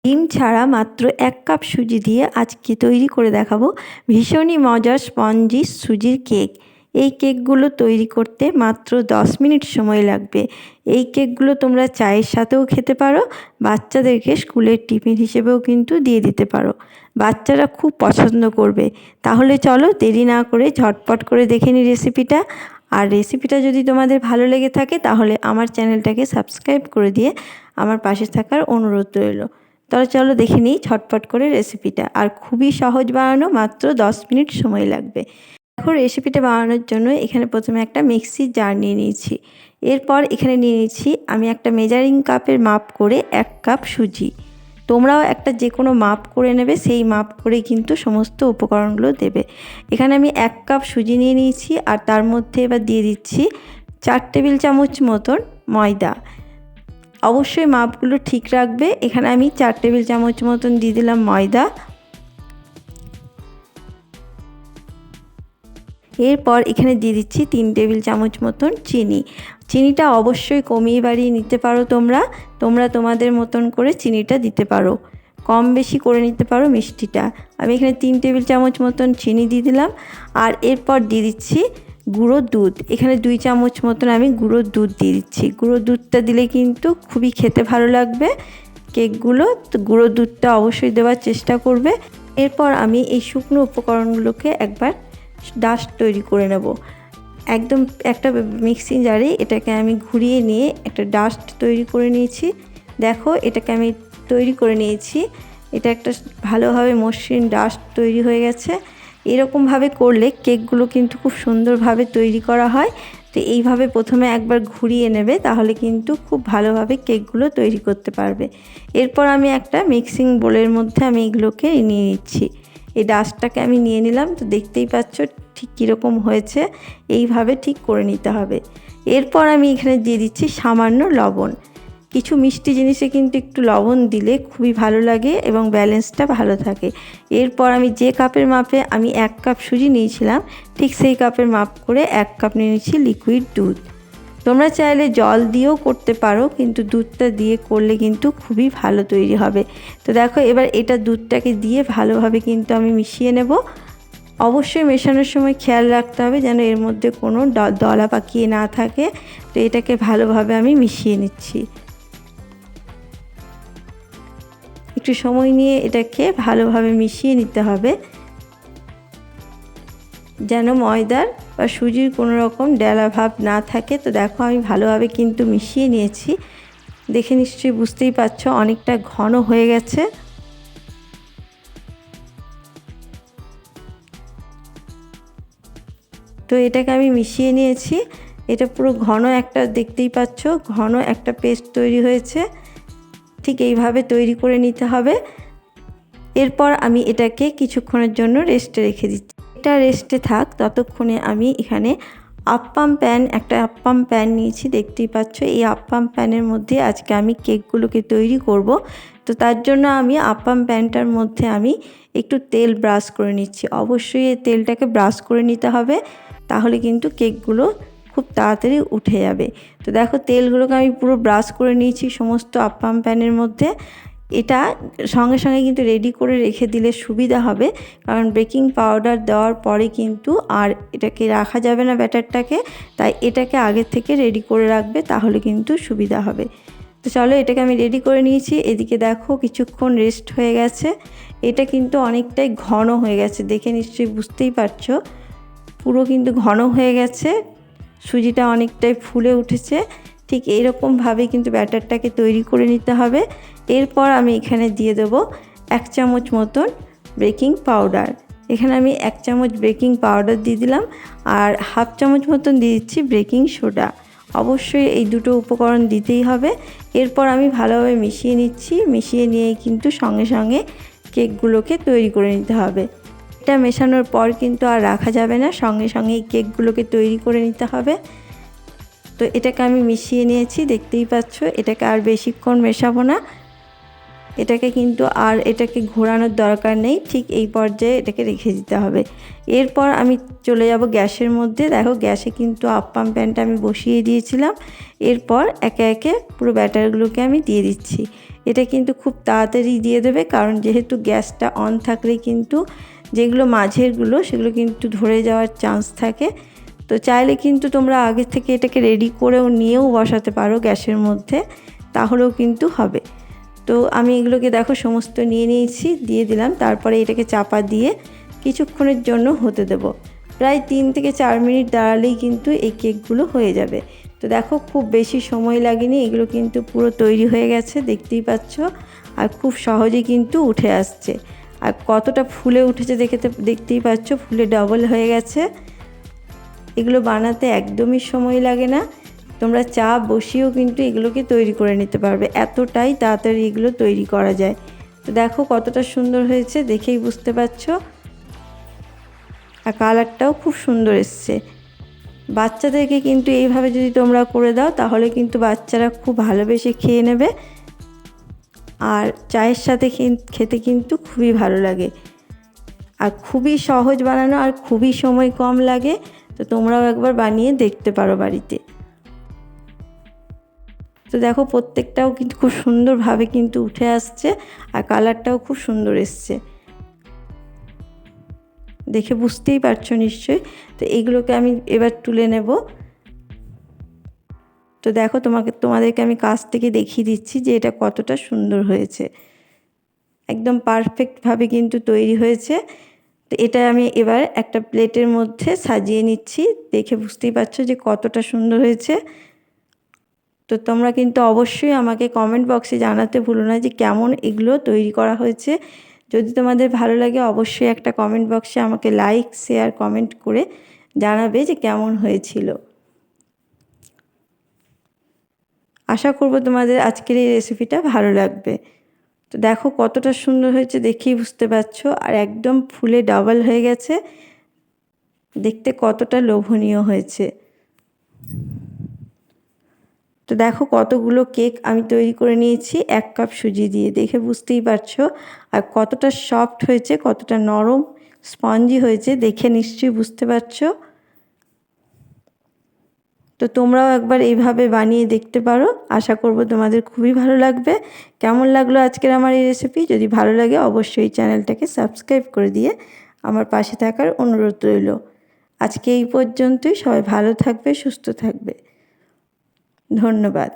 ডিম ছাড়া মাত্র 1 কাপ সুজি দিয়ে আজকে তৈরি করে দেখাবো ভীষণই মজার স্পঞ্জি সুজির কেক। এই কেকগুলো তৈরি করতে মাত্র 10 মিনিট সময় লাগবে। এই কেকগুলো তোমরা চায়ের সাথেও খেতে পারো, বাচ্চাদেরকে স্কুলের টিফিন হিসেবেও কিন্তু দিয়ে দিতে পারো। বাচ্চারা খুব পছন্দ করবে। তাহলে চলো দেরি না করে ঝটপট করে দেখে নিই রেসিপিটা। আর রেসিপিটা যদি তোমাদের ভালো লেগে থাকে তাহলে আমার চ্যানেলটাকে সাবস্ক্রাইব করে দিয়ে আমার পাশে থাকার অনুরোধ রইল। তাহলে চলো দেখে নিই ঝটপট করে রেসিপিটা। আর খুবই সহজ বানানো, মাত্র 10 মিনিট সময় লাগবে। দেখো রেসিপিটা বানানোর জন্য এখানে প্রথমে একটা মিক্সির জার নিয়ে নিয়েছি। এরপর এখানে নিয়ে নিয়েছি আমি একটা মেজারিং কাপের মাপ করে 1 কাপ সুজি। তোমরাও একটা যে কোনো মাপ করে নেবে, সেই মাপ করে কিন্তু সমস্ত উপকরণগুলো দেবে। এখানে আমি 1 কাপ সুজি নিয়ে নিয়েছি আর তার মধ্যে এবার দিয়ে দিচ্ছি 4 টেবিল চামচ মতন ময়দা। অবশ্যই মাপগুলো ঠিক রাখবে। এখানে আমি 4 টেবিল চামচ মতন দিয়ে দিলাম ময়দা। এরপর এখানে দিয়ে দিচ্ছি 3 টেবিল চামচ মতন চিনি। চিনিটা অবশ্যই কমিয়ে বাড়িয়ে নিতে পারো তোমরা তোমাদের মতন করে চিনিটা দিতে পারো, কম বেশি করে নিতে পারো মিষ্টিটা। আমি এখানে 3 টেবিল চামচ মতন চিনি দিয়ে দিলাম। আর এরপর দিয়ে দিচ্ছি গুঁড়ো দুধ। এখানে 2 চামচ মতন আমি গুঁড়ো দুধ দিয়ে দিচ্ছি। গুঁড়ো দুধটা দিলে কিন্তু খুবই খেতে ভালো লাগবে কেকগুলো, তো গুঁড়ো দুধটা অবশ্যই দেওয়ার চেষ্টা করবে। এরপর আমি এই শুকনো উপকরণগুলোকে একবার ডাস্ট তৈরি করে নেব। একদম একটা মিক্সিং জারে এটাকে আমি ঘুরিয়ে নিয়ে একটা ডাস্ট তৈরি করে নিয়েছি। দেখো এটাকে আমি তৈরি করে নিয়েছি। এটা একটা ভালোভাবে মসৃণ ডাস্ট তৈরি হয়ে গেছে। এরকমভাবে করলে কেকগুলো কিন্তু খুব সুন্দরভাবে তৈরি করা হয়। তো এইভাবে প্রথমে একবার ঘুরিয়ে নেবে, তাহলে কিন্তু খুব ভালোভাবে কেকগুলো তৈরি করতে পারবে। এরপর আমি একটা মিক্সিং বোলের মধ্যে আমি এগুলোকে নিয়ে নিচ্ছি। এই ডাস্টটাকে আমি নিয়ে নিলাম। তো দেখতেই পাচ্ছ ঠিক কীরকম হয়েছে, এইভাবে ঠিক করে নিতে হবে। এরপর আমি এখানে দিয়ে দিচ্ছি সামান্য লবণ। কিছু মিষ্টি জিনিসে কিন্তু একটু লবণ দিলে খুবই ভালো লাগে এবং ব্যালেন্সটা ভালো থাকে। এরপর আমি যে কাপের মাপে আমি 1 কাপ সুজি নিয়েছিলাম, ঠিক সেই কাপের মাপ করে 1 কাপ নিয়ে নিচ্ছি লিকুইড দুধ। তোমরা চাইলে জল দিয়েও করতে পারো, কিন্তু দুধটা দিয়ে করলে কিন্তু খুবই ভালো তৈরি হবে। তো দেখো এবার এটা দুধটাকে দিয়ে ভালোভাবে কিন্তু আমি মিশিয়ে নেব। অবশ্যই মেশানোর সময় খেয়াল রাখতে হবে যেন এর মধ্যে কোনো দলা পাকিয়ে না থাকে। তো এটাকে ভালোভাবে আমি মিশিয়ে নিচ্ছি। একটু সময় নিয়ে এটাকে ভালোভাবে মিশিয়ে নিতে হবে যেন ময়দার বা সুজির কোনো রকম ডেলা ভাব না থাকে। তো দেখো আমি ভালোভাবে কিন্তু মিশিয়ে নিয়েছি। দেখে নিশ্চয়ই বুঝতেই পারছো অনেকটা ঘন হয়ে গেছে। তো এটাকে আমি মিশিয়ে নিয়েছি। এটা পুরো ঘন একটা, দেখতেই পাচ্ছ ঘন একটা পেস্ট তৈরি হয়েছে। ঠিক এইভাবে তৈরি করে নিতে হবে। এরপর আমি এটাকে কিছুক্ষণের জন্য রেস্টে রেখে দিচ্ছি। এটা রেস্টে থাক ততক্ষণে আমি এখানে আপ্পাম প্যান নিয়েছি। দেখতেই পাচ্ছ এই আপ্পাম প্যানের মধ্যে আজকে আমি কেকগুলোকে তৈরি করব। তো তার জন্য আমি আপ্পাম প্যানটার মধ্যে আমি একটু তেল ব্রাশ করে নিচ্ছি। অবশ্যই এই তেলটাকে ব্রাশ করে নিতে হবে, তাহলে কিন্তু কেকগুলো খুব তাড়াতাড়ি উঠে যাবে। তো দেখো তেলগুলোকে আমি পুরো ব্রাশ করে নিয়েছি সমস্ত আপ্পাম প্যানের মধ্যে। এটা সঙ্গে সঙ্গে কিন্তু রেডি করে রেখে দিলে সুবিধা হবে, কারণ বেকিং পাউডার দেওয়ার পরে কিন্তু আর এটাকে রাখা যাবে না ব্যাটারটাকে। তাই এটাকে আগে থেকে রেডি করে রাখবে, তাহলে কিন্তু সুবিধা হবে। তো চলো এটাকে আমি রেডি করে নিয়েছি। এদিকে দেখো কিছুক্ষণ রেস্ট হয়ে গেছে। এটা কিন্তু অনেকটাই ঘন হয়ে গেছে, দেখে নিশ্চয়ই বুঝতেই পারছো পুরো কিন্তু ঘন হয়ে গেছে। সুজিটা অনেকটাই ফুলে উঠেছে। ঠিক এইরকমভাবে কিন্তু ব্যাটারটাকে তৈরি করে নিতে হবে। এরপর আমি এখানে দিয়ে দেবো 1 চামচ মতন বেকিং পাউডার। এখানে আমি 1 চামচ বেকিং পাউডার দিয়ে দিলাম আর 1/2 চামচ মতন দিয়ে দিচ্ছি বেকিং সোডা। অবশ্যই এই দুটো উপকরণ দিতেই হবে। এরপর আমি ভালোভাবে মিশিয়ে নিচ্ছি। মিশিয়ে নিয়ে কিন্তু সঙ্গে সঙ্গে কেকগুলোকে তৈরি করে নিতে হবে। এটা মেশানোর পর কিন্তু আর রাখা যাবে না, সঙ্গে সঙ্গে এই কেকগুলোকে তৈরি করে নিতে হবে। তো এটাকে আমি মিশিয়ে নিয়েছি, দেখতেই পাচ্ছ। এটাকে আর বেশিক্ষণ মেশাবো না। এটাকে কিন্তু আর এটাকে ঘোরানোর দরকার নেই, ঠিক এই পর্যায়ে এটাকে রেখে দিতে হবে। এরপর আমি চলে যাব গ্যাসের মধ্যে। দেখো গ্যাসে কিন্তু আপ্পাম প্যানটা আমি বসিয়ে দিয়েছিলাম। এরপর একে একে পুরো ব্যাটারগুলোকে আমি দিয়ে দিচ্ছি। এটা কিন্তু খুব তাড়াতাড়ি দিয়ে দেবে, কারণ যেহেতু গ্যাসটা অন থাকলে কিন্তু যেগুলো মাঝেরগুলো সেগুলো কিন্তু ধরে যাওয়ার চান্স থাকে। তো চাইলে কিন্তু তোমরা আগে থেকে এটাকে রেডি করেও নিয়েও বসাতে পারো গ্যাসের মধ্যে, তাহলেও কিন্তু হবে। তো আমি এগুলোকে দেখো সমস্ত নিয়ে নিয়েছি, দিয়ে দিলাম। তারপরে এটাকে চাপা দিয়ে কিছুক্ষণের জন্য হতে দেব। প্রায় 3 থেকে 4 মিনিট দাঁড়ালেই কিন্তু এই কেকগুলো হয়ে যাবে। তো দেখো খুব বেশি সময় লাগেনি, এগুলো কিন্তু পুরো তৈরি হয়ে গেছে, দেখতেই পাচ্ছ। আর খুব সহজেই কিন্তু উঠে আসছে। আর কতটা ফুলে উঠেছে দেখতেই পাচ্ছ, ফুলে ডবল হয়ে গেছে। এগুলো বানাতে একদমই সময় লাগে না, তোমরা চাপ বসিয়েও কিন্তু এগুলোকে তৈরি করে নিতে পারবে, এতটাই তাড়াতাড়ি এগুলো তৈরি করা যায়। তো দেখো কতটা সুন্দর হয়েছে, দেখেই বুঝতে পারছো। আর কালারটাও খুব সুন্দর এসছে। বাচ্চাদেরকে কিন্তু এইভাবে যদি তোমরা করে দাও তাহলে কিন্তু বাচ্চারা খুব ভালোবেসে খেয়ে নেবে। আর চায়ের সাথে খেতে কিন্তু খুবই ভালো লাগে। আর খুবই সহজ বানানো, আর খুবই সময় কম লাগে। তো তোমরাও একবার বানিয়ে দেখতে পারো বাড়িতে। তো দেখো প্রত্যেকটাও কিন্তু খুব সুন্দরভাবে কিন্তু উঠে আসছে, আর কালারটাও খুব সুন্দর এসছে, দেখে বুঝতেই পারছো নিশ্চয়ই। তো এইগুলোকে আমি এবার তুলে নেব। তো দেখো তোমাদেরকে আমি কাছ থেকে দেখিয়ে দিচ্ছি যে এটা কতটা সুন্দর হয়েছে, একদম পারফেক্টভাবে কিন্তু তৈরি হয়েছে। তো এটা আমি এবার একটা প্লেটের মধ্যে সাজিয়ে নিচ্ছি, দেখে বুঝতেই পারছো যে কতটা সুন্দর হয়েছে। তো তোমরা কিন্তু অবশ্যই আমাকে কমেন্ট বক্সে জানাতে ভুলো না যে কেমন এগুলো তৈরি করা হয়েছে। যদি তোমাদের ভালো লাগে অবশ্যই একটা কমেন্ট বক্সে আমাকে লাইক, শেয়ার, কমেন্ট করে জানাবে যে কেমন হয়েছিল। আশা করব তোমাদের আজকের এই রেসিপিটা ভালো লাগবে। তো দেখো কতটা সুন্দর হয়েছে, দেখেই বুঝতে পারছো। আর একদম ফুলে ডাবল হয়ে গেছে, দেখতে কতটা লোভনীয় হয়েছে। তো দেখো কতগুলো কেক আমি তৈরি করে নিয়েছি 1 কাপ সুজি দিয়ে, দেখে বুঝতেই পারছো। আর কতটা সফট হয়েছে, কতটা নরম স্পঞ্জি হয়েছে, দেখে নিশ্চয়ই বুঝতে পারছো। তো তোমরাও একবার এইভাবে বানিয়ে দেখতে পারো, আশা করব তোমাদের খুবই ভালো লাগবে। কেমন লাগলো আজকের আমার এই রেসিপি? যদি ভালো লাগে অবশ্যই চ্যানেলটাকে সাবস্ক্রাইব করে দিয়ে আমার পাশে থাকার অনুরোধ রইল। আজকে এই পর্যন্তই, সবাই ভালো থাকবে, সুস্থ থাকবে। ধন্যবাদ।